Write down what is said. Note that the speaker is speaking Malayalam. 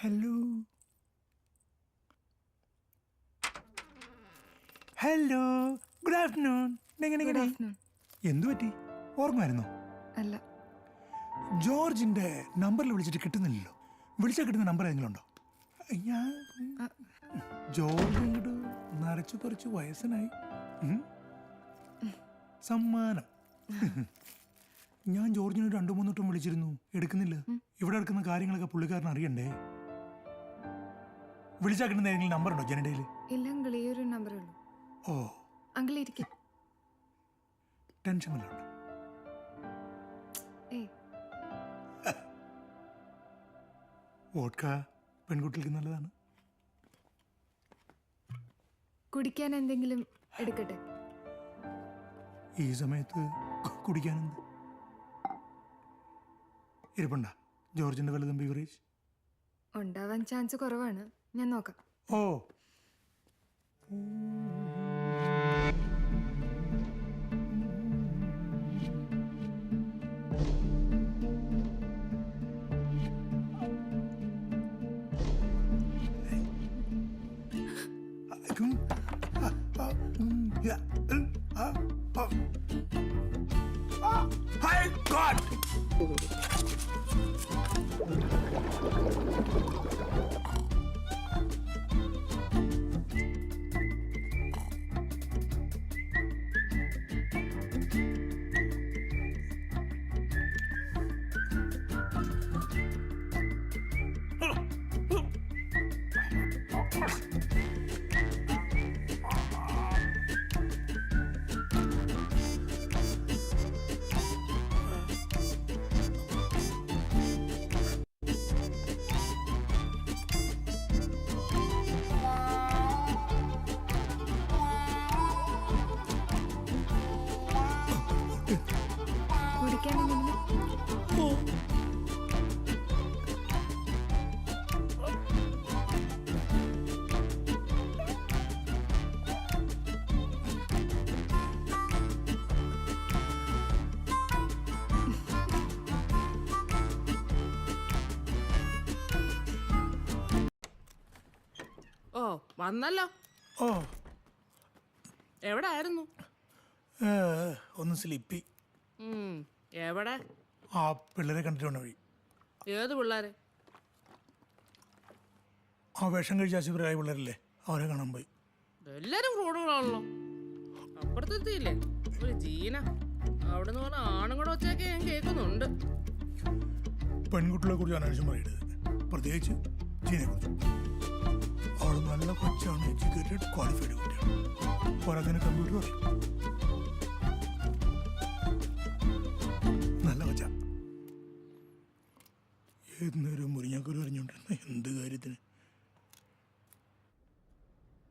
Hello hello good afternoon. എന്തു പറ്റി? ഓർമ്മയായിരുന്നോ? അല്ല, ജോർജിന്റെ നമ്പറിൽ വിളിച്ചിട്ട് കിട്ടുന്നില്ലല്ലോ. വിളിച്ചാൽ കിട്ടുന്ന നമ്പർ ഏതെങ്കിലും ഉണ്ടോ? ഞാൻ ജോർജ് ഇങ്ങോട്ട് നരച്ചു കുറച്ച് വയസ്സനായി. സമ്മാനം. ഞാൻ ജോർജിന് 2-3 വട്ടം വിളിച്ചിരുന്നു, എടുക്കുന്നില്ല. ഇവിടെ എടുക്കുന്ന കാര്യങ്ങളൊക്കെ പുള്ളിക്കാരൻ അറിയണ്ടേ? വിളിച്ചാൽ കിട്ടുന്ന ഏതെങ്കിലും നമ്പർ ഉണ്ടോ ജനഡയിൽ? ഇല്ല അങ്കിൾ, ഈ ഒരു നമ്പറേ ഉള്ളൂ. ഓ, അങ്കിൾ ഇരിക്കും. ടെൻഷൻ വല്ലതും ഉണ്ടോ? ഏയ്, വോഡ്ക പെൺകുട്ടികൾക്ക് നല്ലതാണ്. കുടിക്കാൻ എന്തെങ്കിലും എടുക്കട്ടെ? ഈ സമയത്ത് കുടിക്കാനെന്ത് ഇരിപ്പുണ്ട? ജോർജിന്റെ വലുതും ബീവറേജ് ഉണ്ടാവാൻ ചാൻസ് കുറവാണ്, ഞാൻ നോക്കാം. ഓ, കുടിക്കാൻ എന്തെങ്കിലും? ഓ, വന്നല്ലോ. ഓ, എവിടെ ആയിരുന്നു? ഒന്ന് സ്ലിപ്പി. എവിടെ? ആ പിള്ളേരെ കണ്ടിട്ട് വഴി. ഏത് പിള്ളേരെ? ആ വിഷം കഴിച്ച ആശുപത്രിയായ പിള്ളേരല്ലേ, അവരെ കാണാൻ പോയി. എല്ലാരും ഫ്രോഡുകളാണല്ലോ. അപ്പുറത്തെത്തിയില്ലേ ഒരു ജീന? അവിടെ നിന്ന് പറഞ്ഞ ആണുങ്ങളുടെ ഒച്ചയൊക്കെ ഞാൻ കേൾക്കുന്നുണ്ട്. പെൺകുട്ടികളെ കുറിച്ച് അന്വേഷണം പറയരുത്, പ്രത്യേകിച്ച് ജീനെ കുറിച്ച്. അവൾ നല്ല കൊച്ചാണ്, എഡ്യൂക്കേറ്റഡ്, ക്വാളിഫൈഡ് കുട്ടിയാണ്. പോരാതിന് കമ്പ്യൂട്ടർ പറയും. നല്ല കൊച്ച. ഏത് നേരം മുരിഞ്ഞാക്കൊരു അറിഞ്ഞോണ്ടിരുന്ന എന്ത് കാര്യത്തിന്?